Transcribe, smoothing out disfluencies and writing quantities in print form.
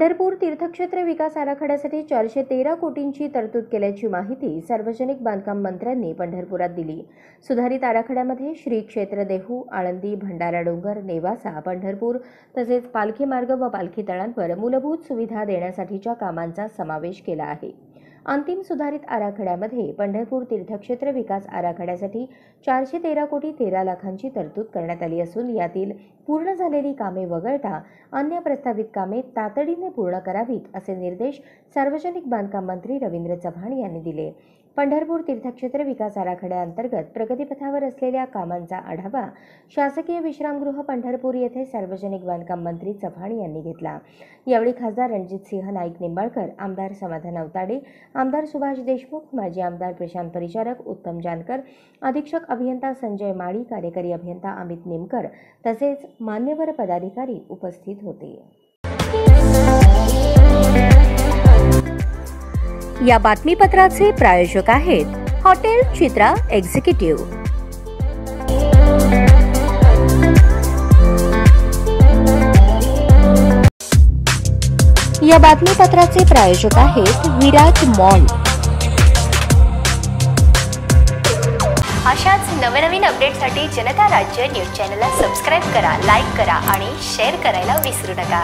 पंढरपूर तीर्थक्षेत्र विकास आराखड्यासाठी 413 कोटींची तरतूद केल्याची माहिती सार्वजनिक बांधकाम मंत्र्यांनी पंढरपुरात दिली। सुधारित आराखड्यामध्ये श्री क्षेत्र देहू, आळंदी, भंडारा डोंगर, नेवासा, पंढरपूर तसेच पालखी मार्ग व पालखी तळांवर मूलभूत सुविधा देण्यासाठीच्या कामांचा समावेश केला आहे। अंतिम सुधारित आराखड्यामध्ये पंढरपूर तीर्थक्षेत्र विकास आराखड्यासाठी 413 कोटी 13 लाखांची तरतूद करण्यात आली असून यातील पूर्ण झालेली कामे वगळता अन्य प्रस्तावित कामे तातडीने पूर्ण करावीत असे निर्देश सार्वजनिक बांधकाम मंत्री रवींद्र चव्हाण यांनी दिले। पंढरपूर तीर्थक्षेत्र विकास आराखड्याअंतर्गत प्रगतीपथावर असलेल्या कामांचा आढावा शासकीय विश्रामगृह पंढरपूर येथे सार्वजनिक बांधकाम मंत्री चव्हाण यांनी घेतला। यावेळी खासदार रणजितसिंह नाईक निंबाळकर, आमदार समाधान अवताडे, आमदार सुभाष देशमुख, माजी आमदार प्रशांत परिचारक, उत्तम जानकर, अधीक्षक अभियंता संजय माळी, कार्यकारी अभियंता अमित निमकर तसेच मान्यवर पदाधिकारी उपस्थित होते। या बातमीपत्राचे प्रायोजक आहेत हॉटेल चित्रा एक्झिक्युटिव्ह। या बातमीपत्राचे प्रायोजक आहेत विराज मॉल। अशाच नवनवीन अपडेटसाठी जनता राज्य न्यूज चॅनलला सबस्क्राइब करा, लाईक करा आणि शेअर करायला विसरू नका।